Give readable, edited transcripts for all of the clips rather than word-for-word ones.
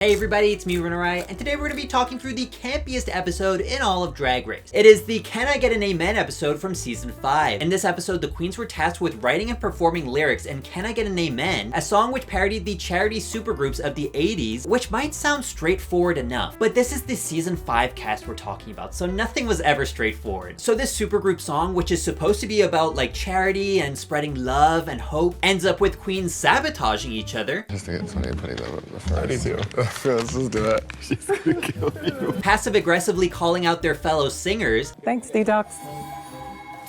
Hey everybody, it's me RunnerEye, and today we're going to be talking through the campiest episode in all of Drag Race. It is the Can I Get an Amen episode from season 5. In this episode, the queens were tasked with writing and performing lyrics in Can I Get an Amen, a song which parodied the charity supergroups of the 80s, which might sound straightforward enough, but this is the season 5 cast we're talking about, so nothing was ever straightforward. So this supergroup song, which is supposed to be about like charity and spreading love and hope, ends up with queens sabotaging each other. I just think it's funny putting them in the first. I do too. Let's just do it. She's gonna kill you. Passive-aggressively calling out their fellow singers. Thanks, Detox.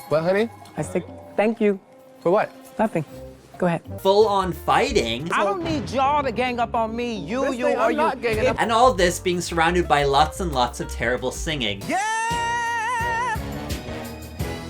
What, honey? I said thank you. For what? Nothing. Go ahead. Full-on fighting. I don't need y'all to gang up on me. You, or I'm you. not ganging up. And all this being surrounded by lots and lots of terrible singing. Yeah!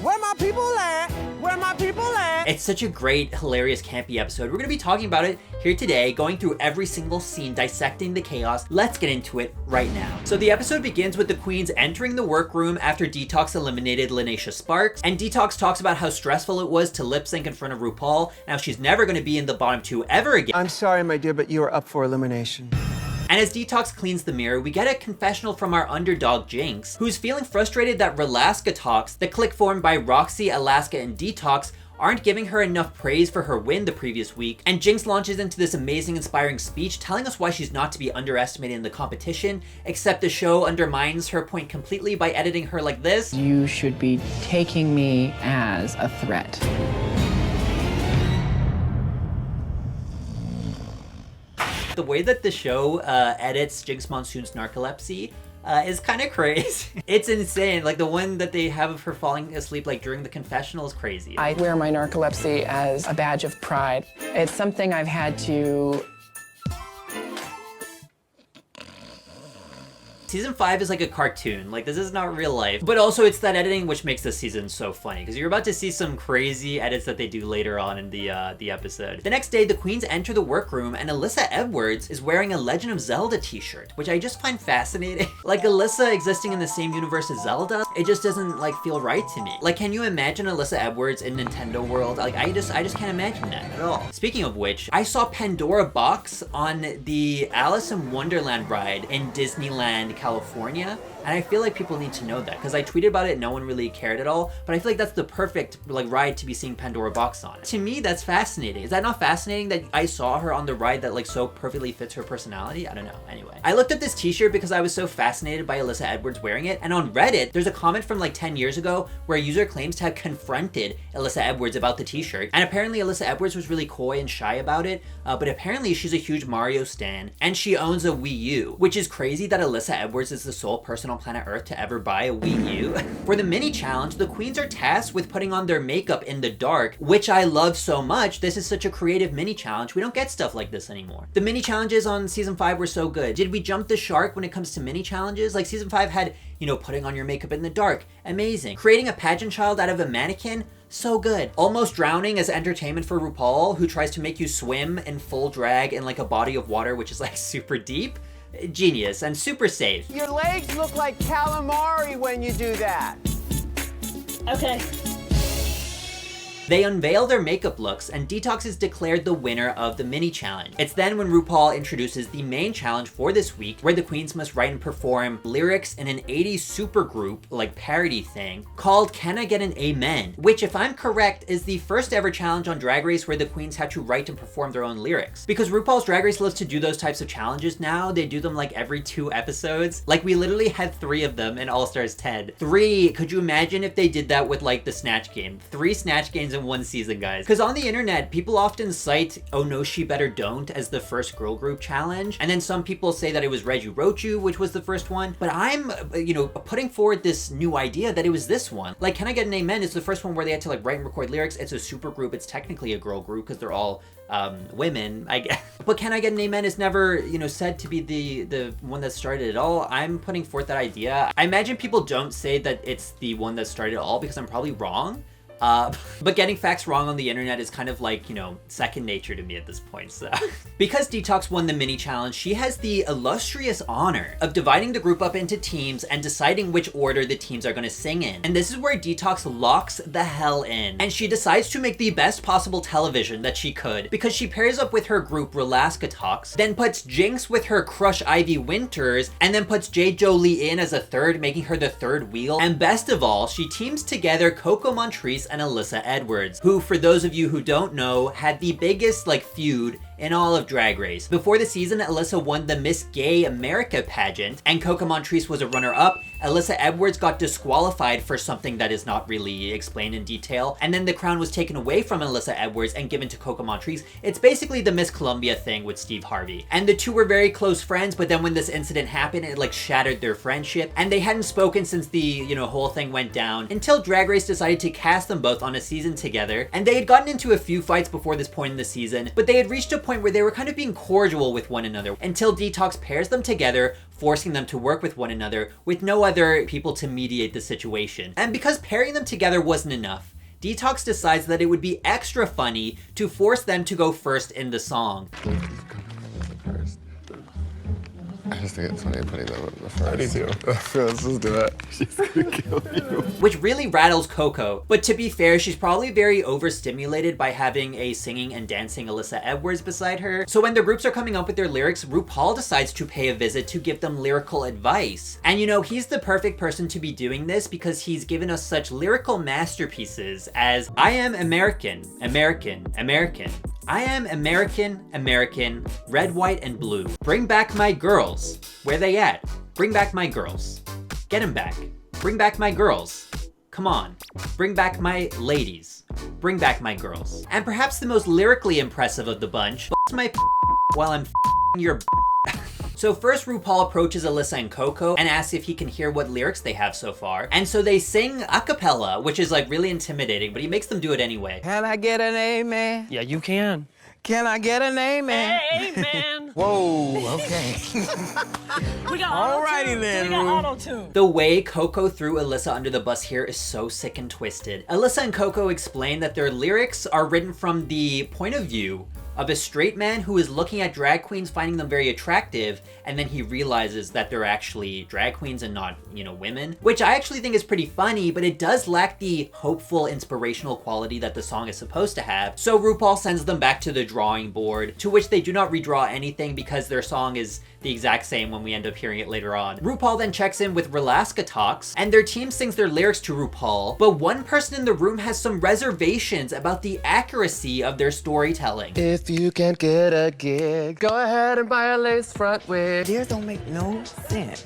Where my people at? Where my people at? It's such a great, hilarious, campy episode. We're going to be talking about it here today, going through every single scene, dissecting the chaos. Let's get into it right now. So the episode begins with the queens entering the workroom after Detox eliminated Linacia Sparks, and Detox talks about how stressful it was to lip sync in front of RuPaul. Now she's never going to be in the bottom 2 ever again. I'm sorry, my dear, but you are up for elimination. And as Detox cleans the mirror, we get a confessional from our underdog Jinx, who's feeling frustrated that Relaska Talks, the clique formed by Roxy, Alaska, and Detox, aren't giving her enough praise for her win the previous week, and Jinx launches into this amazing, inspiring speech telling us why she's not to be underestimated in the competition, except the show undermines her point completely by editing her like this. You should be taking me as a threat. The way that the show edits Jinx Monsoon's narcolepsy is kind of crazy. It's insane. Like the one that they have of her falling asleep like during the confessional is crazy. I wear my narcolepsy as a badge of pride. It's something I've had to... Season 5 is like a cartoon. Like, this is not real life. But also, it's that editing which makes this season so funny, because you're about to see some crazy edits that they do later on in the episode. The next day, the queens enter the workroom, and Alyssa Edwards is wearing a Legend of Zelda t-shirt, which I just find fascinating. Like, Alyssa existing in the same universe as Zelda, it just doesn't, like, feel right to me. Like, can you imagine Alyssa Edwards in Nintendo World? Like, I just can't imagine that at all. Speaking of which, I saw Pandora Box on the Alice in Wonderland ride in Disneyland, California, and I feel like people need to know that because I tweeted about it, no one really cared at all, but I feel like that's the perfect like ride to be seeing Pandora Box on. To me, that's fascinating. Is that not fascinating that I saw her on the ride that like so perfectly fits her personality? I don't know. Anyway, I looked up this t-shirt because I was so fascinated by Alyssa Edwards wearing it, and on Reddit, there's a comment from like 10 years ago where a user claims to have confronted Alyssa Edwards about the t-shirt, and apparently Alyssa Edwards was really coy and shy about it, but apparently she's a huge Mario stan, and she owns a Wii U, which is crazy that Alyssa Edwards is the sole person on planet Earth to ever buy a Wii U. For the mini challenge, the queens are tasked with putting on their makeup in the dark, which I love so much. This is such a creative mini challenge. We don't get stuff like this anymore. The mini challenges on season 5 were so good. Did we jump the shark when it comes to mini challenges? Like season 5 had, you know, putting on your makeup in the dark. Amazing. Creating a pageant child out of a mannequin. So good. Almost drowning as entertainment for RuPaul, who tries to make you swim in full drag in like a body of water, which is like super deep. Genius and super safe. Your legs look like calamari when you do that. Okay. They unveil their makeup looks, and Detox is declared the winner of the mini challenge. It's then when RuPaul introduces the main challenge for this week, where the queens must write and perform lyrics in an 80s supergroup, like parody thing, called Can I Get an Amen? Which, if I'm correct, is the first ever challenge on Drag Race where the queens had to write and perform their own lyrics. Because RuPaul's Drag Race loves to do those types of challenges now. They do them like every 2 episodes. Like, we literally had 3 of them in All Stars 10. 3! Could you imagine if they did that with like the Snatch Game? 3 Snatch Games in one season, guys. Because on the internet, people often cite Oh No She Better Don't as the first girl group challenge, and then some people say that it was Reggie Rochu, which was the first one, but I'm, you know, putting forward this new idea that it was this one. Like, Can I Get an Amen is the first one where they had to like write and record lyrics. It's a super group. It's technically a girl group because they're all women, I guess. But Can I Get an Amen is never, you know, said to be the one that started it all. I'm putting forth that idea. I imagine people don't say that it's the one that started it all because I'm probably wrong. But getting facts wrong on the internet is kind of like, you know, second nature to me at this point, so. Because Detox won the mini challenge, she has the illustrious honor of dividing the group up into teams and deciding which order the teams are gonna sing in. And this is where Detox locks the hell in. And she decides to make the best possible television that she could, because she pairs up with her group Relaskatox, then puts Jinx with her crush Ivy Winters, and then puts J. Jolie in as a third, making her the third wheel. And best of all, she teams together Coco Montrese and Alyssa Edwards, who, for those of you who don't know, had the biggest like feud in all of Drag Race. Before the season, Alyssa won the Miss Gay America pageant, and Coco Montrese was a runner-up. Alyssa Edwards got disqualified for something that is not really explained in detail, and then the crown was taken away from Alyssa Edwards and given to Coco Montrese. It's basically the Miss Columbia thing with Steve Harvey. And the two were very close friends, but then when this incident happened, it like shattered their friendship, and they hadn't spoken since the, you know, whole thing went down, until Drag Race decided to cast them both on a season together. And they had gotten into a few fights before this point in the season, but they had reached a point where they were kind of being cordial with one another, until Detox pairs them together, forcing them to work with one another with no other people to mediate the situation. And because pairing them together wasn't enough, Detox decides that it would be extra funny to force them to go first in the song. I just think it's funny putting them in the first. I do too. Let's just do it. She's gonna kill you. Which really rattles Coco. But to be fair, she's probably very overstimulated by having a singing and dancing Alyssa Edwards beside her. So when the groups are coming up with their lyrics, RuPaul decides to pay a visit to give them lyrical advice. And you know, he's the perfect person to be doing this because he's given us such lyrical masterpieces as I am American, American, American. I am American, American, red, white, and blue. Bring back my girls. Where they at? Bring back my girls. Get 'em back. Bring back my girls. Come on. Bring back my ladies. Bring back my girls. And perhaps the most lyrically impressive of the bunch, bust my while I'm your So first RuPaul approaches Alyssa and Coco and asks if he can hear what lyrics they have so far. And so they sing a cappella, which is like really intimidating, but he makes them do it anyway. Can I get an amen? Yeah, you can. Can I get an amen? Amen. Whoa, okay. We got Alrighty auto-tune. then, We got Ru. auto-tune. The way Coco threw Alyssa under the bus here is so sick and twisted. Alyssa and Coco explain that their lyrics are written from the point of view of a straight man who is looking at drag queens, finding them very attractive, and then he realizes that they're actually drag queens and not, you know, women. Which I actually think is pretty funny, but it does lack the hopeful, inspirational quality that the song is supposed to have. So RuPaul sends them back to the drawing board, to which they do not redraw anything because their song is the exact same when we end up hearing it later on. RuPaul then checks in with Relaskatox, and their team sings their lyrics to RuPaul, but one person in the room has some reservations about the accuracy of their storytelling. If you can't get a gig, go ahead and buy a lace front wig. Dears don't make no sense.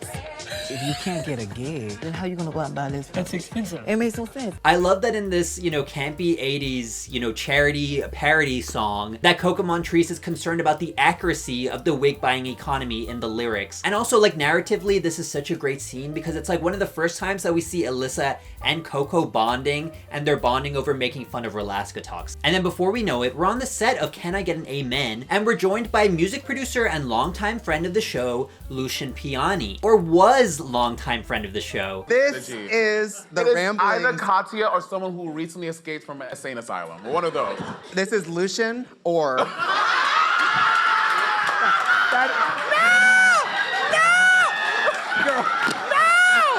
If you can't get a gig, then how you gonna go out and buy this? That's expensive. It makes no sense. I love that in this, you know, campy 80s, you know, charity parody song, that Coco Montrese is concerned about the accuracy of the wig buying economy in the lyrics. And also, like, narratively, this is such a great scene because it's like one of the first times that we see Alyssa and Coco bonding, and they're bonding over making fun of Relaskatox. And then before we know it, we're on the set of Can I Get an Amen? And we're joined by music producer and longtime friend of the show, Lucian Piani, or was longtime friend of the show. This is the It is rambling. either Katya or someone who recently escaped from an insane asylum. One of those. This is Lucian or.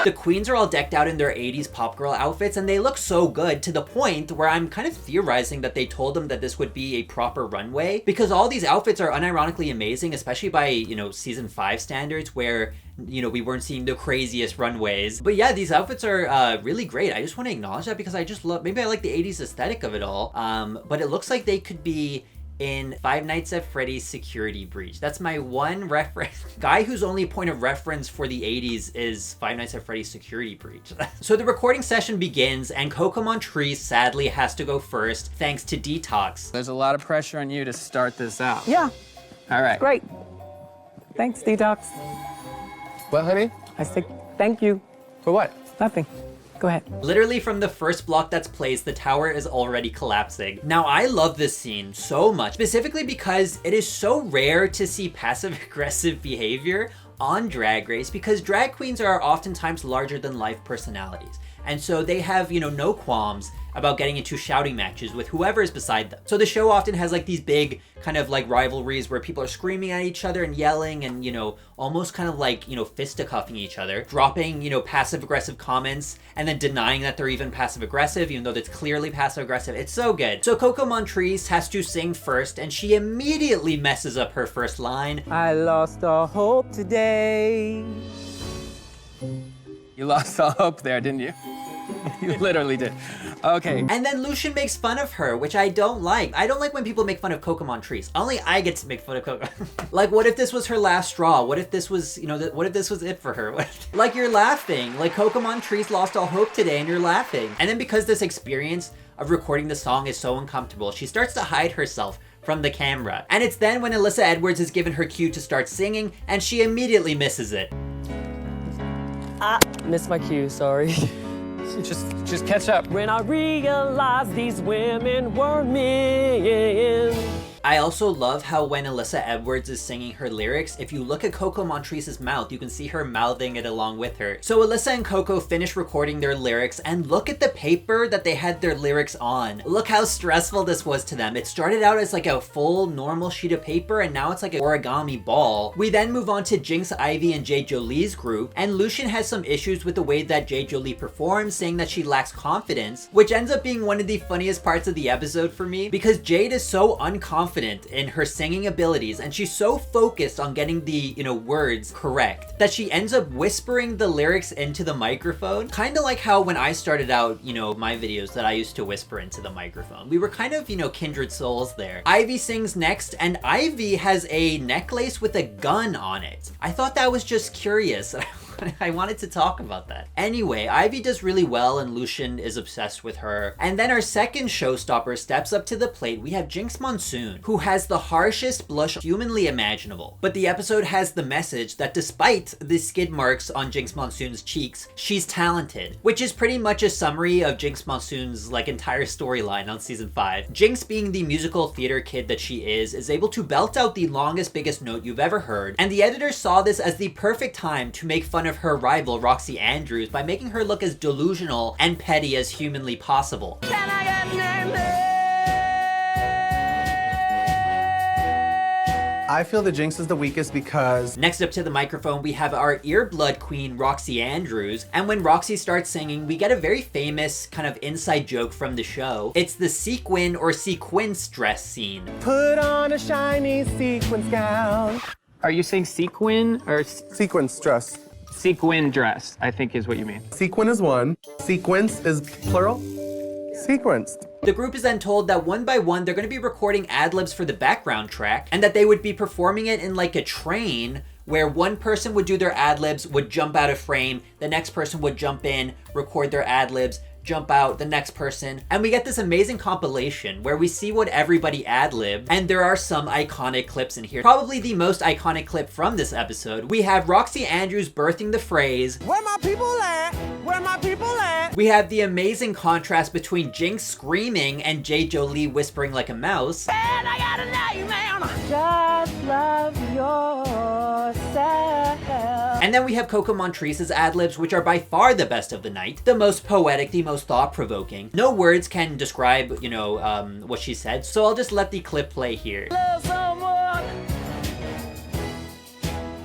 The queens are all decked out in their 80s pop girl outfits and they look so good, to the point where I'm kind of theorizing that they told them that this would be a proper runway, because all these outfits are unironically amazing, especially by, you know, season 5 standards where, you know, we weren't seeing the craziest runways. But yeah, these outfits are really great. I just want to acknowledge that because I just love, maybe I like the 80s aesthetic of it all. But it looks like they could be in Five Nights at Freddy's Security Breach. That's my one reference. Guy whose only point of reference for the 80s is Five Nights at Freddy's Security Breach. So the recording session begins and Coco Montrese sadly has to go first thanks to Detox. There's a lot of pressure on you to start this out. Yeah, All right. great. Thanks, Detox. What, honey? I said thank you. For what? Nothing. Go ahead. Literally from the first block that's placed, the tower is already collapsing. Now, I love this scene so much, specifically because it is so rare to see passive-aggressive behavior on Drag Race, because drag queens are oftentimes larger than life personalities. And so they have, you know, no qualms about getting into shouting matches with whoever is beside them. So the show often has like these big kind of like rivalries where people are screaming at each other and yelling and, you know, almost kind of like, you know, fisticuffing each other, dropping, you know, passive aggressive comments and then denying that they're even passive aggressive, even though that's clearly passive aggressive. It's so good. So Coco Montrese has to sing first and she immediately messes up her first line. I lost all hope today. You lost all hope there, didn't you? You literally did. Okay. And then Lucien makes fun of her, which I don't like. I don't like when people make fun of Coco Montrese. Only I get to make fun of Coco. Like, what if this was her last straw? What if this was, you know, what if this was it for her? Like, you're laughing. Like, Coco Montrese lost all hope today and you're laughing. And then because this experience of recording the song is so uncomfortable, she starts to hide herself from the camera. And it's then when Alyssa Edwards is given her cue to start singing and she immediately misses it. Missed my cue, sorry. Just catch up. When I realized these women were men. I also love how when Alyssa Edwards is singing her lyrics, if you look at Coco Montrese's mouth, you can see her mouthing it along with her. So Alyssa and Coco finish recording their lyrics and look at the paper that they had their lyrics on. Look how stressful this was to them. It started out as like a full normal sheet of paper and now it's like an origami ball. We then move on to Jinx, Ivy, and Jade Jolie's group, and Lucien has some issues with the way that Jade Jolie performs, saying that she lacks confidence, which ends up being one of the funniest parts of the episode for me because Jade is so unconfident in her singing abilities and she's so focused on getting the, you know, words correct that she ends up whispering the lyrics into the microphone. Kind of like how when I started out, you know, my videos that I used to whisper into the microphone. We were kind of, you know, kindred souls there. Ivy sings next and Ivy has a necklace with a gun on it. I thought that was just curious. I wanted to talk about that. Anyway, Ivy does really well and Lucien is obsessed with her. And then our second showstopper steps up to the plate. We have Jinx Monsoon, who has the harshest blush humanly imaginable. But the episode has the message that despite the skid marks on Jinx Monsoon's cheeks, she's talented, which is pretty much a summary of Jinx Monsoon's like entire storyline on season 5. Jinx, being the musical theater kid that she is able to belt out the longest, biggest note you've ever heard. And the editor saw this as the perfect time to make fun of her rival Roxy Andrews by making her look as delusional and petty as humanly possible. I feel that Jinx is the weakest because... Next up to the microphone, we have our earblood queen, Roxy Andrews. And when Roxy starts singing, we get a very famous kind of inside joke from the show. It's the sequin or sequence dress scene. Put on a shiny sequins gown. Are you saying sequin or Sequins dress. sequin dress, I think is what you mean. Sequin is one. Sequence is plural. Sequenced. The group is then told that one by one, they're going to be recording ad-libs for the background track and that they would be performing it in like a train where one person would do their ad-libs, would jump out of frame, the next person would jump in, record their ad-libs, jump out, the next person, and we get this amazing compilation where we see what everybody ad-libbed, and there are some iconic clips in here. Probably the most iconic clip from this episode, we have Roxy Andrews birthing the phrase, Where my people at? Where my people at? we have the amazing contrast between Jinx screaming and Jade Jolie whispering like a mouse, And I got a nightmare. Just love yourself. and then we have Coco Montrese's ad-libs, which are by far the best of the night, the most poetic, the most thought-provoking. No words can describe, you know, what she said, so I'll just let the clip play here. Love someone.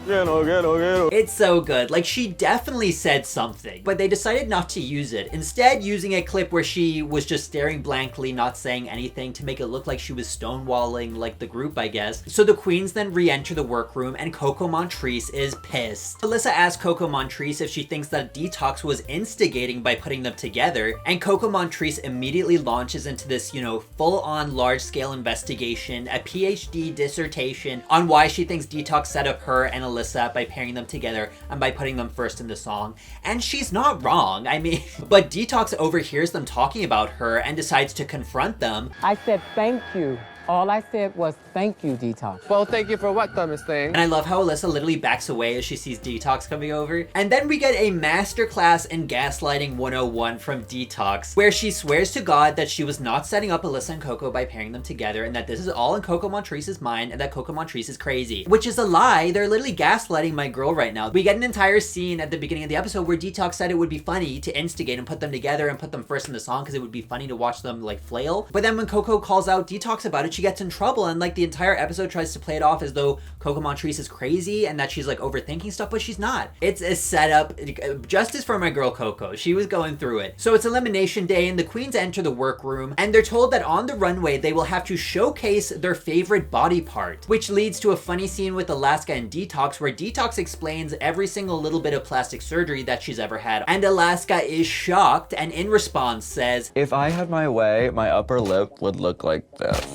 It's so good. Like, she definitely said something, but they decided not to use it. Instead, using a clip where she was just staring blankly, not saying anything to make it look like she was stonewalling, like, the group, I guess. So the queens then re-enter the workroom, and Coco Montrese is pissed. Alyssa asks Coco Montrese if she thinks that Detox was instigating by putting them together, and Coco Montrese immediately launches into this, you know, full-on large-scale investigation, a PhD dissertation on why she thinks Detox set up her and Alyssa by pairing them together and by putting them first in the song. And she's not wrong, I mean, but Detox overhears them talking about her and decides to confront them. I said thank you. All I said was thank you, Detox. Well, thank you for what, Thomas thing? And I love how Alyssa literally backs away as she sees Detox coming over. And then we get a masterclass in gaslighting 101 from Detox, where she swears to God that she was not setting up Alyssa and Coco by pairing them together, and that this is all in Coco Montrese's mind, and that Coco Montrese is crazy. Which is a lie. They're literally gaslighting my girl right now. We get an entire scene at the beginning of the episode where Detox said it would be funny to instigate and put them together and put them first in the song because it would be funny to watch them like flail. But then when Coco calls out Detox about it, she gets in trouble, and like the entire episode tries to play it off as though Coco Montrese is crazy and that she's like overthinking stuff, but she's not. It's a setup. Justice for my girl Coco. She was going through it. So it's elimination day and the queens enter the workroom, and they're told that on the runway they will have to showcase their favorite body part, which leads to a funny scene with Alaska and Detox where Detox explains every single little bit of plastic surgery that she's ever had, and Alaska is shocked and in response says, "If I had my way, my upper lip would look like this."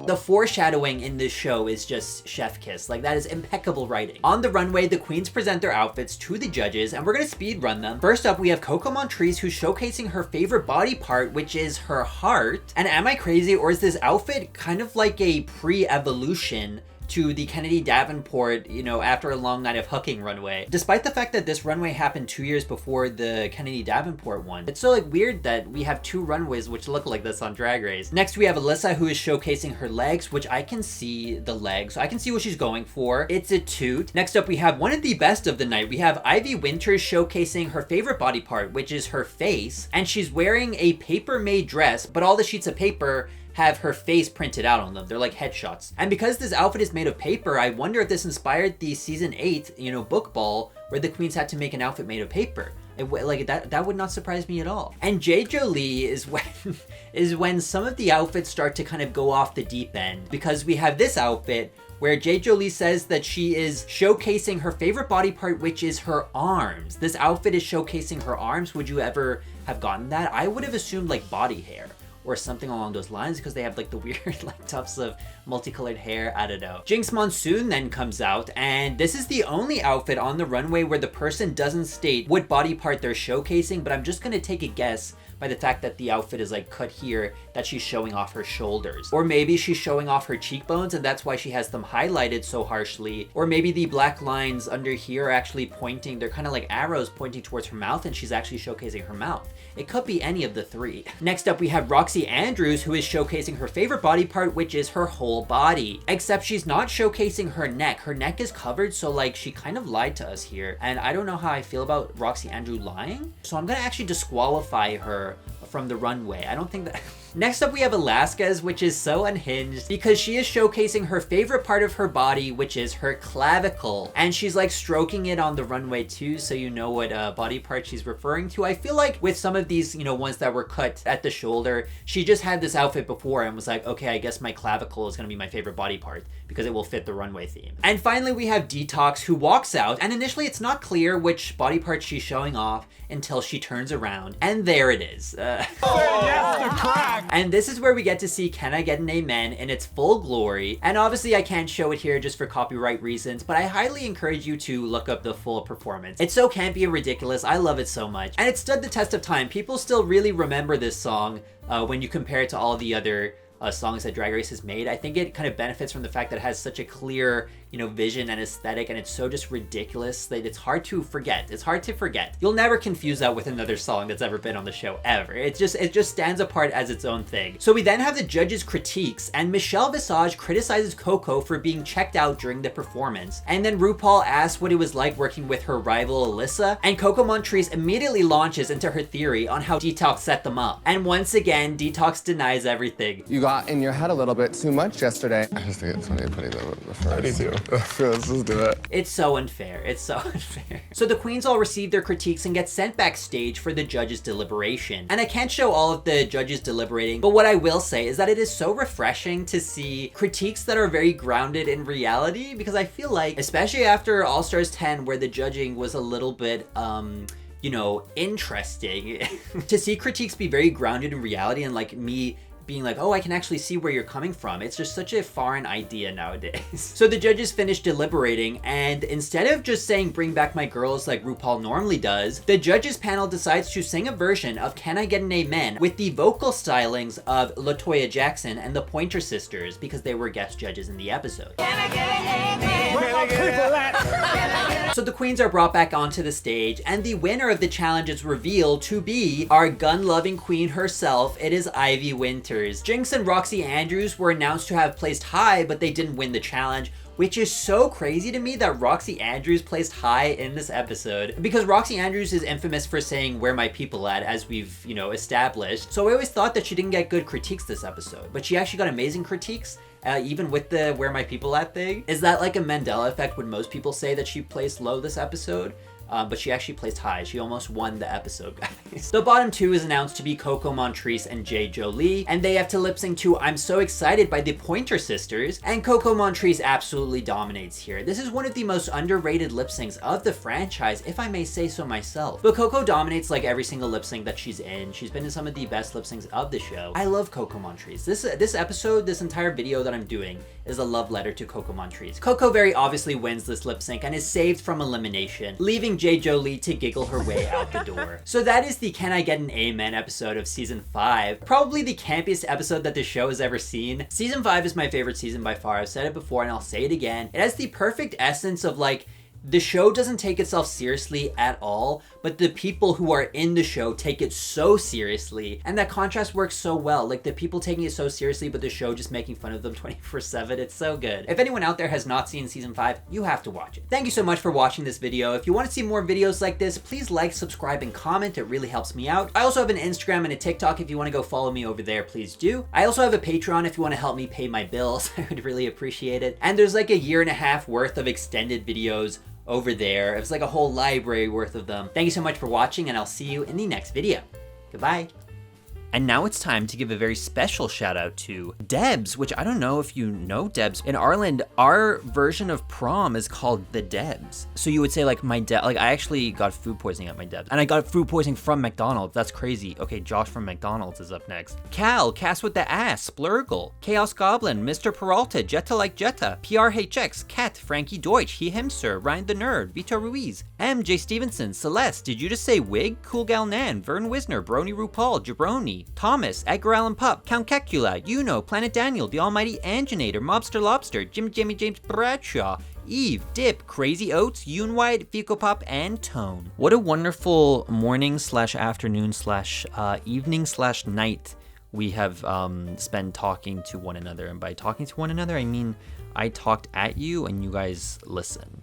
The foreshadowing in this show is just chef kiss. Like, that is impeccable writing. On the runway, the queens present their outfits to the judges, and we're gonna speed run them. First up, we have Coco Montrese, who's showcasing her favorite body part, which is her heart. And am I crazy, or is this outfit kind of like a pre-evolution to the Kennedy Davenport, you know, after a long night of hooking runway? Despite the fact that this runway happened 2 years before the Kennedy Davenport one. It's so like weird that we have two runways which look like this on Drag Race. Next we have Alyssa, who is showcasing her legs, which I can see the legs. So I can see what she's going for. It's a toot. Next up we have one of the best of the night. We have Ivy Winters showcasing her favorite body part, which is her face. And she's wearing a paper-made dress, but all the sheets of paper have her face printed out on them. They're like headshots. And because this outfit is made of paper, I wonder if this inspired the season 8, you know, book ball, where the queens had to make an outfit made of paper. Like that would not surprise me at all. And J. Jolie is when some of the outfits start to kind of go off the deep end, because we have this outfit where J. Jolie says that she is showcasing her favorite body part, which is her arms. This outfit is showcasing her arms. Would you ever have gotten that? I would have assumed like body hair or something along those lines, because they have like the weird like tufts of multicolored hair. I don't know. Jinx Monsoon then comes out, and this is the only outfit on the runway where the person doesn't state what body part they're showcasing, but I'm just gonna take a guess by the fact that the outfit is like cut here, that she's showing off her shoulders. Or maybe she's showing off her cheekbones and that's why she has them highlighted so harshly. Or maybe the black lines under here are actually pointing, they're kind of like arrows pointing towards her mouth, and she's actually showcasing her mouth. It could be any of the three. Next up we have Roxy Andrews, who is showcasing her favorite body part, which is her whole body. Except she's not showcasing her neck. Her neck is covered, so like she kind of lied to us here. And I don't know how I feel about Roxy Andrews lying, so I'm gonna actually disqualify her from the runway. I don't think that... Next up we have Alaska's, which is so unhinged because she is showcasing her favorite part of her body, which is her clavicle. And she's like stroking it on the runway too, so you know what body part she's referring to. I feel like with some of these, you know, ones that were cut at the shoulder, she just had this outfit before and was like, okay, I guess my clavicle is gonna be my favorite body part because it will fit the runway theme. And finally we have Detox, who walks out, and initially it's not clear which body part she's showing off until she turns around, and there it is. And this is where we get to see Can I Get an Amen in its full glory. And obviously I can't show it here just for copyright reasons, but I highly encourage you to look up the full performance. It's so campy and ridiculous. I love it so much. And it stood the test of time. People still really remember this song when you compare it to all the other songs that Drag Race has made. I think it kind of benefits from the fact that it has such a clear, you know, vision and aesthetic, and it's so just ridiculous that it's hard to forget. It's hard to forget. You'll never confuse that with another song that's ever been on the show, ever. It just stands apart as its own thing. So we then have the judges' critiques, and Michelle Visage criticizes Coco for being checked out during the performance. And then RuPaul asks what it was like working with her rival Alyssa, and Coco Montrese immediately launches into her theory on how Detox set them up. And once again, Detox denies everything. You got in your head a little bit too much yesterday. I just think it's funny putting the first. I do too. Let's just do it. It's so unfair. It's so unfair. So the queens all receive their critiques and get sent backstage for the judges' deliberation. And I can't show all of the judges deliberating, but what I will say is that it is so refreshing to see critiques that are very grounded in reality, because I feel like, especially after All Stars 10, where the judging was a little bit, you know, interesting, to see critiques be very grounded in reality and like me being like, oh, I can actually see where you're coming from. It's just such a foreign idea nowadays. So the judges finished deliberating, and instead of just saying bring back my girls like RuPaul normally does, the judges panel decides to sing a version of Can I Get an Amen with the vocal stylings of LaToya Jackson and the Pointer Sisters, because they were guest judges in the episode. So the queens are brought back onto the stage, and the winner of the challenge is revealed to be our gun-loving queen herself. It is Ivy Winters. Jinx and Roxy Andrews were announced to have placed high, but they didn't win the challenge, which is so crazy to me that Roxy Andrews placed high in this episode, because Roxy Andrews is infamous for saying where my people at, as we've, you know, established. So I always thought that she didn't get good critiques this episode, but she actually got amazing critiques. Even with the where my people at thing. Is that like a Mandela effect when most people say that she placed low this episode? But she actually placed high. She almost won the episode, guys. The bottom two is announced to be Coco Montrese and J. Jolie, and they have to lip sync to I'm So Excited by the Pointer Sisters, and Coco Montrese absolutely dominates here. This is one of the most underrated lip syncs of the franchise, if I may say so myself. But Coco dominates like every single lip sync that she's in. She's been in some of the best lip syncs of the show. I love Coco Montrese. This episode, this entire video that I'm doing is a love letter to Coco Montrese. Coco very obviously wins this lip sync and is saved from elimination, leaving J. Jolie to giggle her way out the door. So that is the Can I Get an Amen episode of season 5. Probably the campiest episode that the show has ever seen. Season 5 is my favorite season by far. I've said it before and I'll say it again. It has the perfect essence of like, the show doesn't take itself seriously at all, but the people who are in the show take it so seriously, and that contrast works so well. Like the people taking it so seriously, but the show just making fun of them 24/7. It's so good. If anyone out there has not seen season 5, you have to watch it. Thank you so much for watching this video. If you want to see more videos like this, please like, subscribe, and comment. It really helps me out. I also have an Instagram and a TikTok. If you want to go follow me over there, please do. I also have a Patreon if you want to help me pay my bills. I would really appreciate it. And there's like a 1.5 years worth of extended videos over there. It's like a whole library worth of them. Thank you so much for watching, and I'll see you in the next video. Goodbye. And now it's time to give a very special shout out to Debs, which I don't know if you know Debs. In Ireland, our version of prom is called the Debs. So you would say like I actually got food poisoning at my Debs, and I got food poisoning from McDonald's. That's crazy. Okay, Josh from McDonald's is up next. Cal, Cass with the ass, Splurgle, Chaos Goblin, Mr. Peralta, Jetta like Jetta, PRHX, Kat, Frankie Deutsch, He Him Sir, Ryan the Nerd, Vito Ruiz, MJ Stevenson, Celeste, did you just say Wig, Cool Gal Nan, Vern Wisner, Brony RuPaul, Jabroni, Thomas, Edgar Allan Pup, Count Kekula, Yuno, Planet Daniel, The Almighty Anginator, Mobster Lobster, Jimmy James Bradshaw, Eve, Dip, Crazy Oats, Yoon White, Fico Pop, and Tone. What a wonderful morning / afternoon / evening / night we have spent talking to one another. And by talking to one another, I mean I talked at you and you guys listen.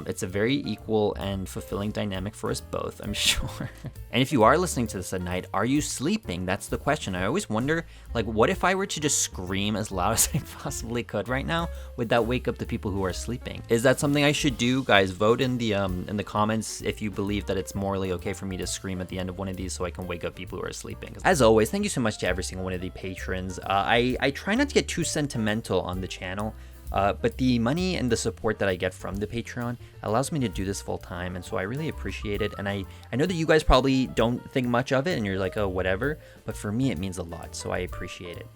It's a very equal and fulfilling dynamic for us both, I'm sure. And if you are listening to this at night, are you sleeping? That's the question. I always wonder, like, what if I were to just scream as loud as I possibly could right now? Would that wake up the people who are sleeping? Is that something I should do? Guys, vote in the comments if you believe that it's morally okay for me to scream at the end of one of these so I can wake up people who are sleeping. As always, thank you so much to every single one of the patrons. I try not to get too sentimental on the channel. But the money and the support that I get from the Patreon allows me to do this full time, and so I really appreciate it. And I know that you guys probably don't think much of it and you're like, oh, whatever, but for me it means a lot, so I appreciate it.